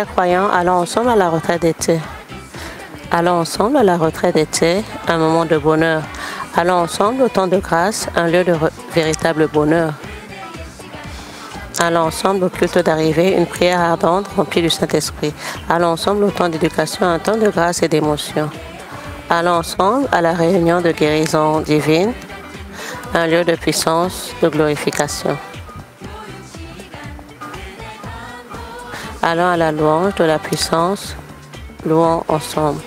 Chers croyants, allons ensemble à la retraite d'été. Allons ensemble à la retraite d'été, un moment de bonheur. Allons ensemble au temps de grâce, un lieu de véritable bonheur. Allons ensemble au culte d'arrivée, une prière ardente remplie du Saint-Esprit. Allons ensemble au temps d'éducation, un temps de grâce et d'émotion. Allons ensemble à la réunion de guérison divine, un lieu de puissance, de glorification. Allons à la louange de la puissance, louons ensemble.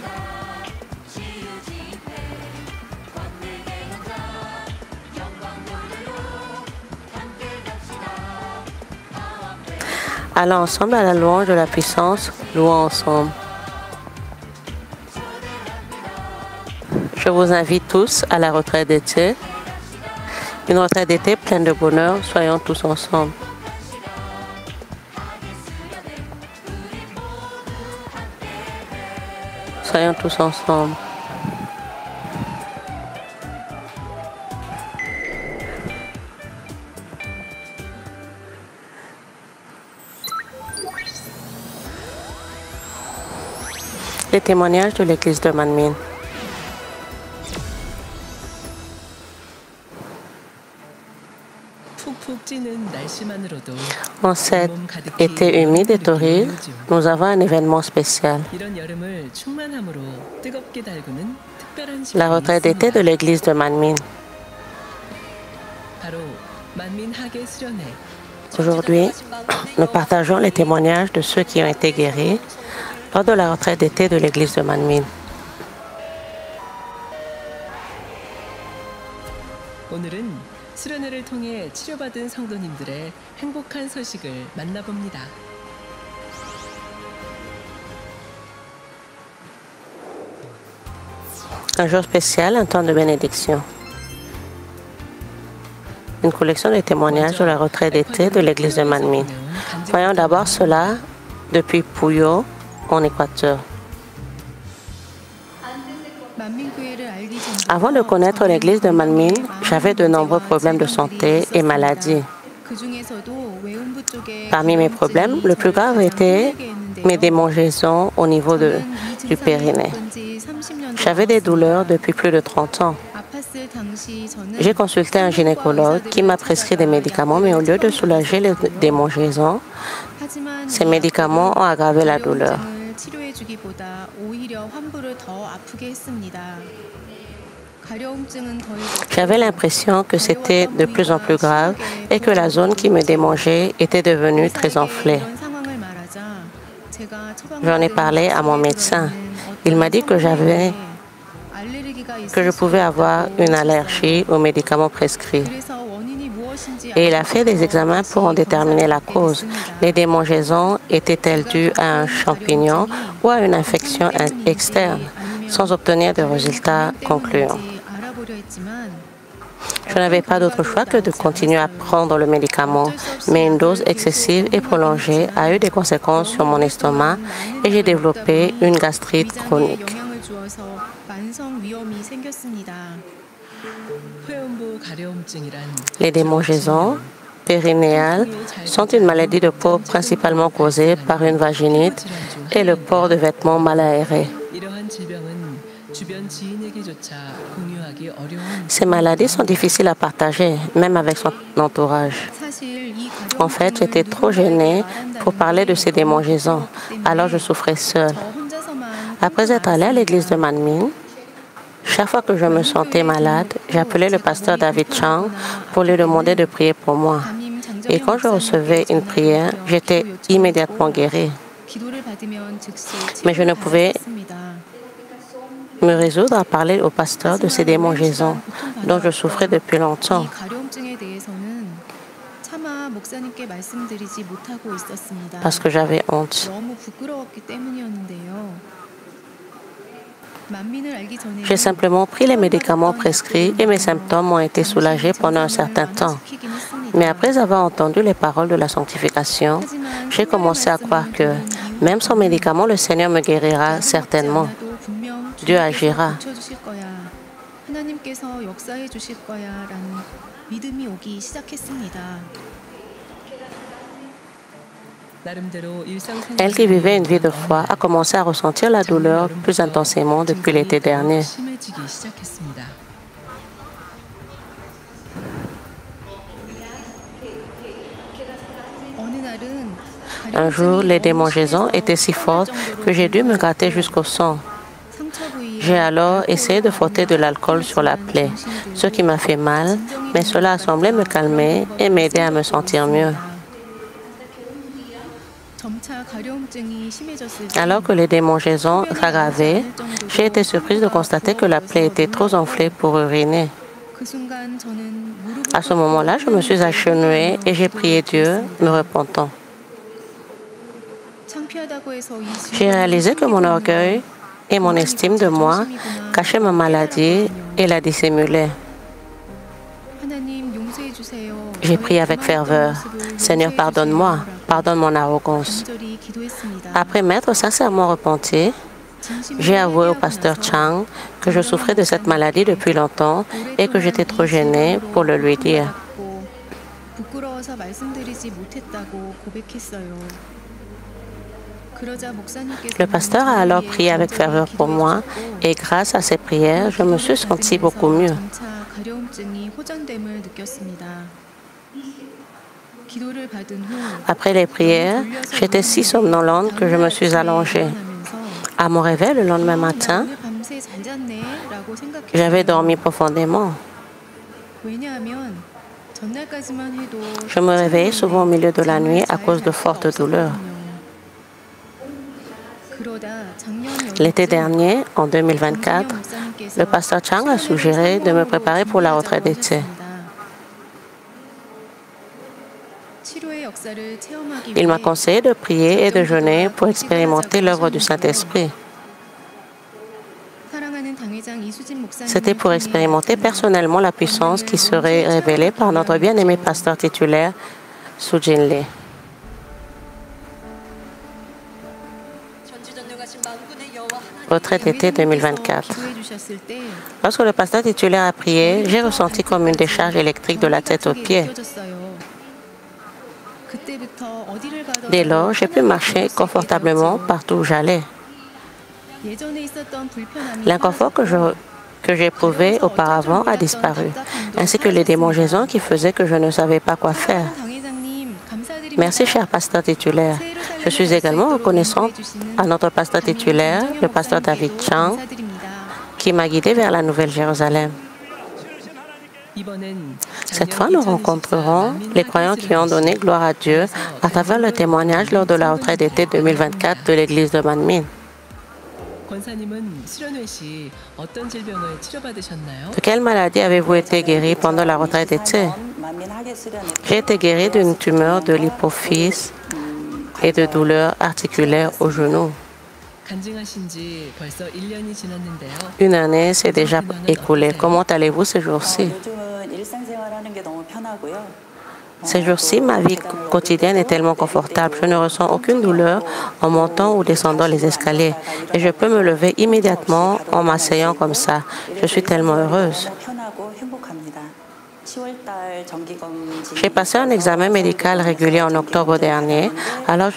Allons ensemble à la louange de la puissance, louons ensemble. Je vous invite tous à la retraite d'été. Une retraite d'été pleine de bonheur, soyons tous ensemble. Soyons tous ensemble. Les témoignages de l'église de Manmin. En cet été humide et torride, nous avons un événement spécial. La retraite d'été de l'église de Manmin. Aujourd'hui, nous partageons les témoignages de ceux qui ont été guéris lors de la retraite d'été de l'église de Manmin. Un jour spécial, un temps de bénédiction. Une collection de témoignages de la retraite d'été de l'église de Manmin. Voyons d'abord cela depuis Puyo, en Équateur. Avant de connaître l'église de Manmin, j'avais de nombreux problèmes de santé et maladies. Parmi mes problèmes, le plus grave était mes démangeaisons au niveau du périnée. J'avais des douleurs depuis plus de 30 ans. J'ai consulté un gynécologue qui m'a prescrit des médicaments, mais au lieu de soulager les démangeaisons, ces médicaments ont aggravé la douleur. J'avais l'impression que c'était de plus en plus grave et que la zone qui me démangeait était devenue très enflée. J'en ai parlé à mon médecin. Il m'a dit que je pouvais avoir une allergie aux médicaments prescrits. Et il a fait des examens pour en déterminer la cause. Les démangeaisons étaient-elles dues à un champignon ou à une infection externe, sans obtenir de résultats concluants. Je n'avais pas d'autre choix que de continuer à prendre le médicament, mais une dose excessive et prolongée a eu des conséquences sur mon estomac et j'ai développé une gastrite chronique. Les démangeaisons périnéales sont une maladie de peau principalement causée par une vaginite et le port de vêtements mal aérés. Ces maladies sont difficiles à partager, même avec son entourage. En fait, j'étais trop gênée pour parler de ces démangeaisons, alors je souffrais seule. Après être allée à l'église de Manmin, chaque fois que je me sentais malade, j'appelais le pasteur David Chang pour lui demander de prier pour moi. Et quand je recevais une prière, j'étais immédiatement guérie. Mais je ne pouvais me résoudre à parler au pasteur de ces démangeaisons dont je souffrais depuis longtemps. Parce que j'avais honte. J'ai simplement pris les médicaments prescrits et mes symptômes ont été soulagés pendant un certain temps. Mais après avoir entendu les paroles de la sanctification, j'ai commencé à croire que, même sans médicaments, le Seigneur me guérira certainement. Dieu agira. Elle qui vivait une vie de foi a commencé à ressentir la douleur plus intensément depuis l'été dernier. Un jour, les démangeaisons étaient si fortes que j'ai dû me gratter jusqu'au sang. J'ai alors essayé de frotter de l'alcool sur la plaie, ce qui m'a fait mal, mais cela a semblé me calmer et m'aider à me sentir mieux. Alors que les démangeaisons s'aggravaient, j'ai été surprise de constater que la plaie était trop enflée pour uriner. À ce moment-là, je me suis agenouillée et j'ai prié Dieu, me repentant. J'ai réalisé que mon orgueil et mon estime de moi cachaient ma maladie et la dissimulaient. J'ai prié avec ferveur. Seigneur, pardonne-moi, pardonne mon arrogance. Après m'être sincèrement repenti, j'ai avoué au pasteur Chang que je souffrais de cette maladie depuis longtemps et que j'étais trop gênée pour le lui dire. Le pasteur a alors prié avec ferveur pour moi et grâce à ses prières, je me suis sentie beaucoup mieux. Après les prières, j'étais si somnolente que je me suis allongée. À mon réveil le lendemain matin, j'avais dormi profondément. Je me réveillais souvent au milieu de la nuit à cause de fortes douleurs. L'été dernier, en 2024, le pasteur Chang a suggéré de me préparer pour la retraite d'été. Il m'a conseillé de prier et de jeûner pour expérimenter l'œuvre du Saint-Esprit. C'était pour expérimenter personnellement la puissance qui serait révélée par notre bien-aimé pasteur titulaire, Soo-Jin Lee. Retraite été 2024. Lorsque le pasteur titulaire a prié, j'ai ressenti comme une décharge électrique de la tête aux pieds. Dès lors, j'ai pu marcher confortablement partout où j'allais. L'inconfort que j'éprouvais auparavant a disparu, ainsi que les démangeaisons qui faisaient que je ne savais pas quoi faire. Merci, cher pasteur titulaire. Je suis également reconnaissante à notre pasteur titulaire, le pasteur David Chang, qui m'a guidé vers la Nouvelle-Jérusalem. Cette fois, nous rencontrerons les croyants qui ont donné gloire à Dieu à travers le témoignage lors de la retraite d'été 2024 de l'église de Manmin. De quelle maladie avez-vous été guéri pendant la retraite d'été? J'ai été guéri d'une tumeur de l'hypophyse et de douleurs articulaires au genou. Une année s'est déjà écoulée. Comment allez-vous ces jours-ci? Ces jours-ci, ma vie quotidienne est tellement confortable. Je ne ressens aucune douleur en montant ou descendant les escaliers. Et je peux me lever immédiatement en m'asseyant comme ça. Je suis tellement heureuse. J'ai passé un examen médical régulier en octobre dernier. Alors,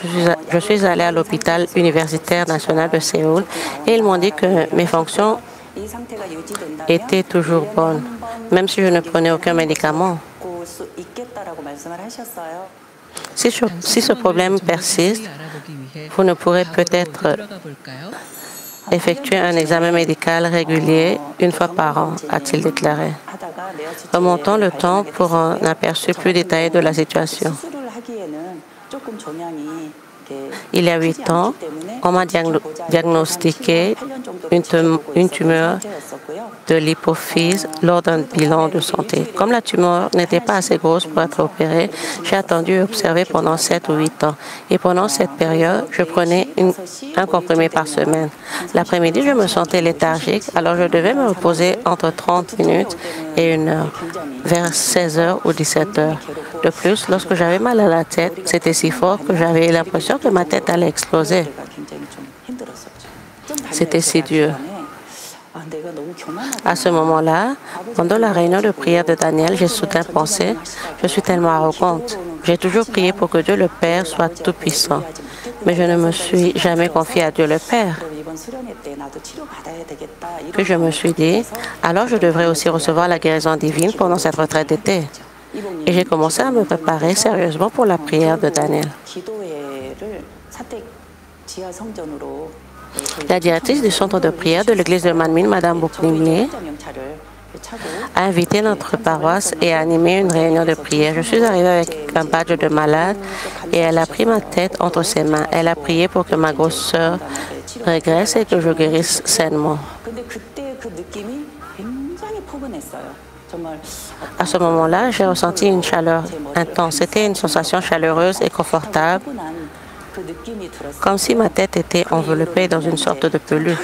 je suis allée à l'hôpital universitaire national de Séoul et ils m'ont dit que mes fonctions étaient toujours bonnes, même si je ne prenais aucun médicament. Si ce problème persiste, vous ne pourrez peut-être effectuer un examen médical régulier une fois par an, a-t-il déclaré. Remontons le temps pour un aperçu plus détaillé de la situation. Il y a 8 ans, on m'a diagnostiqué une tumeur de l'hypophyse lors d'un bilan de santé. Comme la tumeur n'était pas assez grosse pour être opérée, j'ai attendu et observé pendant 7 ou 8 ans. Et pendant cette période, je prenais un comprimé par semaine. L'après-midi, je me sentais léthargique, alors je devais me reposer entre 30 minutes et 1 heure, vers 16 heures ou 17 heures. De plus, lorsque j'avais mal à la tête, c'était si fort que j'avais l'impression que ma tête allait exploser. C'était si dur. À ce moment-là, pendant la réunion de prière de Daniel, j'ai soudain pensé, je suis tellement arrogante. J'ai toujours prié pour que Dieu le Père soit tout-puissant, mais je ne me suis jamais confié à Dieu le Père. Puis je me suis dit, alors je devrais aussi recevoir la guérison divine pendant cette retraite d'été. Et j'ai commencé à me préparer sérieusement pour la prière de Daniel. La directrice du centre de prière de l'église de Manmin, Mme Bouknimlé, a invité notre paroisse et a animé une réunion de prière. Je suis arrivée avec un badge de malade et elle a pris ma tête entre ses mains. Elle a prié pour que ma grosse sœur régresse et que je guérisse sainement. À ce moment-là, j'ai ressenti une chaleur intense. C'était une sensation chaleureuse et confortable, comme si ma tête était enveloppée dans une sorte de peluche.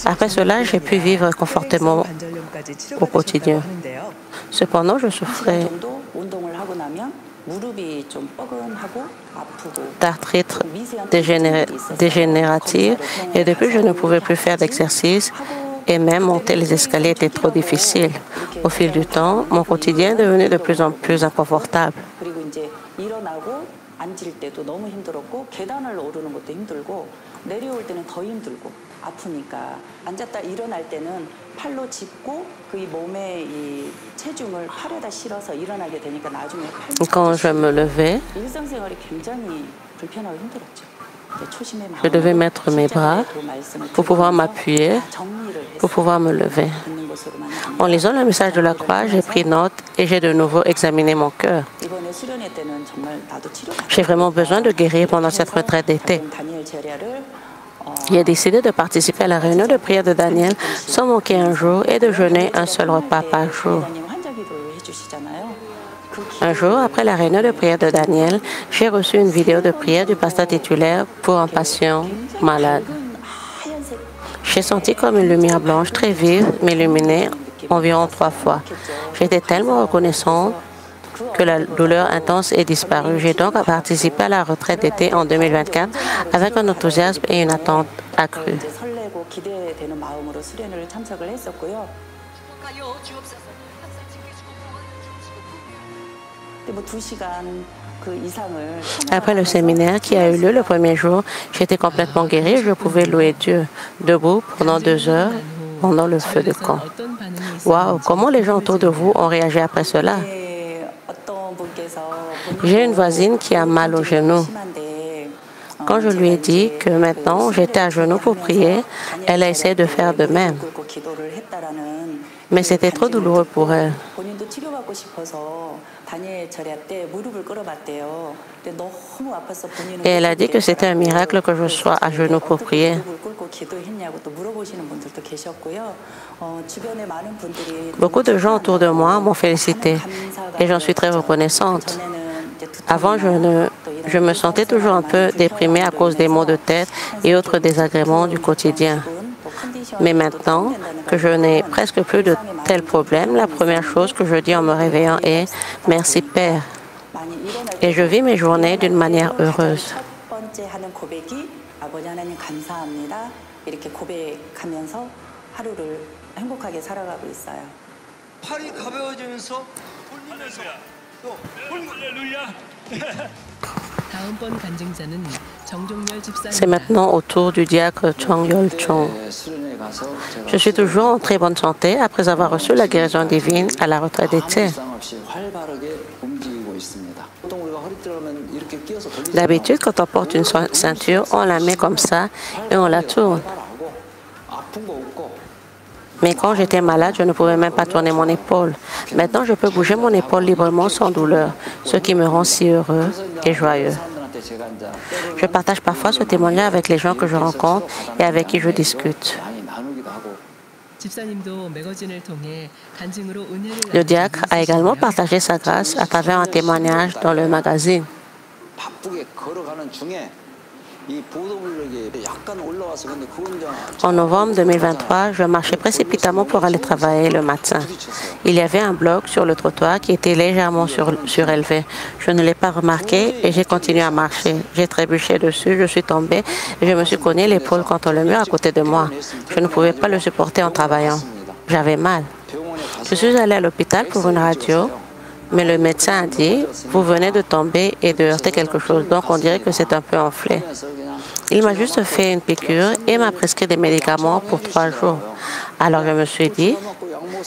Après cela, j'ai pu vivre confortablement au quotidien. Cependant, je souffrais d'arthrite dégénérative et depuis, je ne pouvais plus faire d'exercice et même monter les escaliers était trop difficile. Au fil du temps, mon quotidien est devenu de plus en plus inconfortable. Quand je me levais, je devais mettre mes bras pour pouvoir m'appuyer, pour pouvoir me lever. En lisant le message de la croix, j'ai pris note et j'ai de nouveau examiné mon cœur. J'ai vraiment besoin de guérir pendant cette retraite d'été. J'ai décidé de participer à la réunion de prière de Daniel sans manquer un jour et de jeûner un seul repas par jour. Un jour, après la réunion de prière de Daniel, j'ai reçu une vidéo de prière du pasteur titulaire pour un patient malade. J'ai senti comme une lumière blanche très vive m'illuminer environ 3 fois. J'étais tellement reconnaissante que la douleur intense est disparue. J'ai donc participé à la retraite d'été en 2024 avec un enthousiasme et une attente accrue. Après le séminaire qui a eu lieu le premier jour, j'étais complètement guérie et je pouvais louer Dieu, debout pendant 2 heures pendant le feu de camp. Waouh, comment les gens autour de vous ont réagi après cela? J'ai une voisine qui a mal au genou. Quand je lui ai dit que maintenant j'étais à genoux pour prier, elle a essayé de faire de même. Mais c'était trop douloureux pour elle. Et elle a dit que c'était un miracle que je sois à genoux pour prier. Beaucoup de gens autour de moi m'ont félicité et j'en suis très reconnaissante. Avant, je me sentais toujours un peu déprimée à cause des maux de tête et autres désagréments du quotidien. Mais maintenant que je n'ai presque plus de tels problèmes, la première chose que je dis en me réveillant est « Merci Père ». Et je vis mes journées d'une manière heureuse. C'est maintenant au tour du diacre Chong Yol-chung. Je suis toujours en très bonne santé après avoir reçu la guérison divine à la retraite d'été. D'habitude, quand on porte une ceinture, on la met comme ça et on la tourne. Mais quand j'étais malade, je ne pouvais même pas tourner mon épaule. Maintenant, je peux bouger mon épaule librement sans douleur, ce qui me rend si heureux et joyeux. Je partage parfois ce témoignage avec les gens que je rencontre et avec qui je discute. Le diacre a également partagé sa grâce à travers un témoignage dans le magazine. En novembre 2023, je marchais précipitamment pour aller travailler le matin. Il y avait un bloc sur le trottoir qui était légèrement surélevé. Je ne l'ai pas remarqué et j'ai continué à marcher. J'ai trébuché dessus, je suis tombée et je me suis cogné l'épaule contre le mur à côté de moi. Je ne pouvais pas le supporter en travaillant. J'avais mal. Je suis allée à l'hôpital pour une radio, Mais le médecin a dit, vous venez de tomber et de heurter quelque chose, donc on dirait que c'est un peu enflé. Il m'a juste fait une piqûre et m'a prescrit des médicaments pour 3 jours. Alors je me suis dit,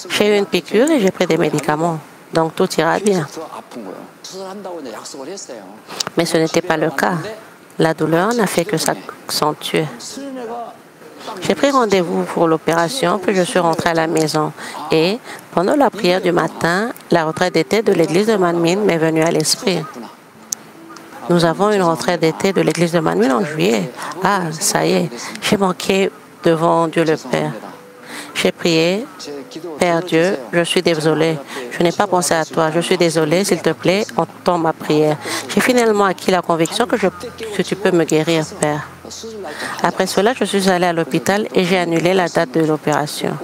j'ai eu une piqûre et j'ai pris des médicaments, donc tout ira bien. Mais ce n'était pas le cas. La douleur n'a fait que s'accentuer. J'ai pris rendez-vous pour l'opération, puis je suis rentrée à la maison. Et pendant la prière du matin, la retraite d'été de l'église de Manmin m'est venue à l'esprit. Nous avons une retraite d'été de l'église de Manmin en juillet. Ah, ça y est, j'ai manqué devant Dieu le Père. J'ai prié, Père Dieu, je suis désolé. Je n'ai pas pensé à toi. Je suis désolé, s'il te plaît, entends ma prière. J'ai finalement acquis la conviction que tu peux me guérir, Père. Après cela, je suis allée à l'hôpital et j'ai annulé la date de l'opération.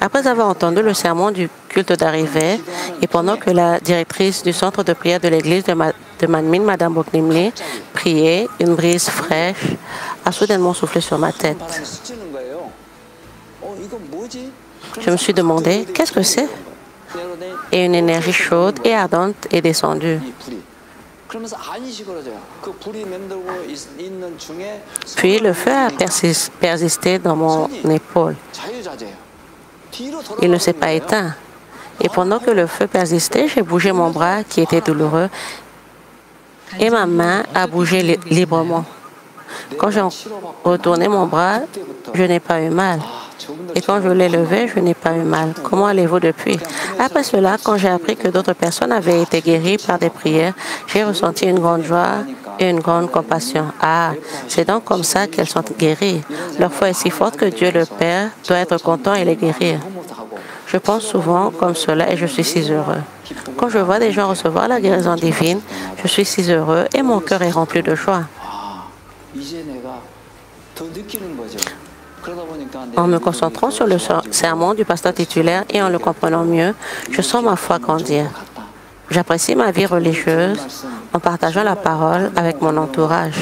Après avoir entendu le sermon du culte d'arrivée et pendant que la directrice du centre de prière de l'église de Manmin, Mme Boknimli, priait, une brise fraîche a soudainement soufflé sur ma tête. Je me suis demandé, qu'est-ce que c'est? Et une énergie chaude et ardente est descendue. Puis le feu a persisté dans mon épaule. Il ne s'est pas éteint. Et pendant que le feu persistait, j'ai bougé mon bras qui était douloureux et ma main a bougé librement. Quand j'ai retourné mon bras, je n'ai pas eu mal. Et quand je l'ai levé, je n'ai pas eu mal. Comment allez-vous depuis? Après cela, quand j'ai appris que d'autres personnes avaient été guéries par des prières, j'ai ressenti une grande joie et une grande compassion. Ah, c'est donc comme ça qu'elles sont guéries. Leur foi est si forte que Dieu le Père doit être content et les guérir. Je pense souvent comme cela et je suis si heureux. Quand je vois des gens recevoir la guérison divine, je suis si heureux et mon cœur est rempli de joie. En me concentrant sur le sermon du pasteur titulaire et en le comprenant mieux, je sens ma foi grandir. J'apprécie ma vie religieuse en partageant la parole avec mon entourage.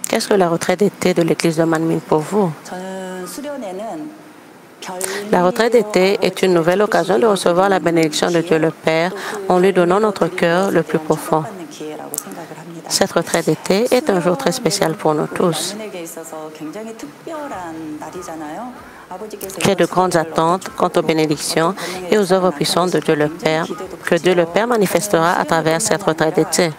Qu'est-ce que la retraite d'été de l'église de Manmin pour vous? La retraite d'été est une nouvelle occasion de recevoir la bénédiction de Dieu le Père en lui donnant notre cœur le plus profond. Cette retraite d'été est un jour très spécial pour nous tous. J'ai de grandes attentes quant aux bénédictions et aux œuvres puissantes de Dieu le Père que Dieu le Père manifestera à travers cette retraite d'été.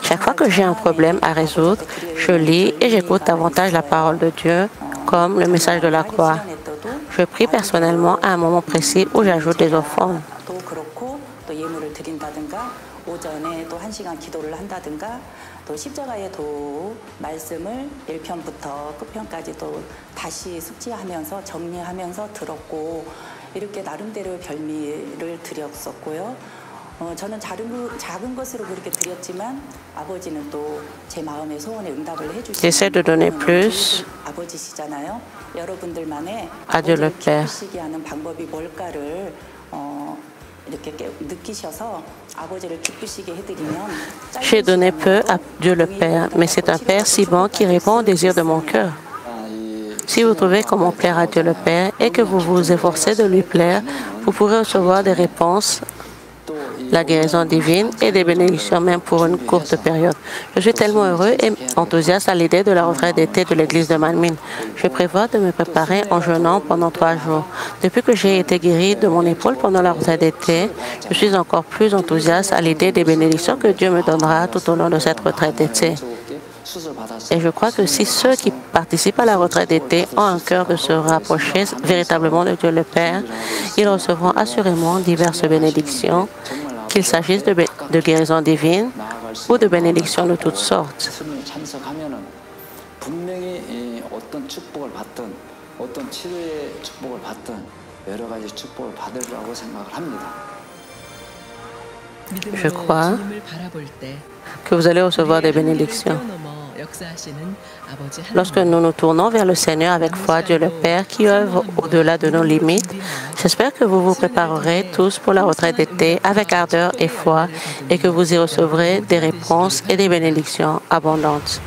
Chaque fois que j'ai un problème à résoudre, je lis et j'écoute davantage la parole de Dieu, comme le message de la croix. Je prie personnellement à un moment précis où j'ajoute des offrandes. J'essaie de donner plus à Dieu le Père. J'ai donné peu à Dieu le Père, mais c'est un Père si bon qui répond aux désirs de mon cœur. Si vous trouvez comment plaire à Dieu le Père et que vous vous efforcez de lui plaire, vous pourrez recevoir des réponses, la guérison divine et des bénédictions même pour une courte période. Je suis tellement heureux et enthousiaste à l'idée de la retraite d'été de l'église de Manmin. Je prévois de me préparer en jeûnant pendant 3 jours. Depuis que j'ai été guérie de mon épaule pendant la retraite d'été, je suis encore plus enthousiaste à l'idée des bénédictions que Dieu me donnera tout au long de cette retraite d'été. Et je crois que si ceux qui participent à la retraite d'été ont un cœur de se rapprocher véritablement de Dieu le Père, ils recevront assurément diverses bénédictions, qu'il s'agisse de guérison divine ou de bénédictions de toutes sortes. Je crois que vous allez recevoir des bénédictions. Lorsque nous nous tournons vers le Seigneur avec foi, Dieu le Père qui œuvre au-delà de nos limites, j'espère que vous vous préparerez tous pour la retraite d'été avec ardeur et foi et que vous y recevrez des réponses et des bénédictions abondantes.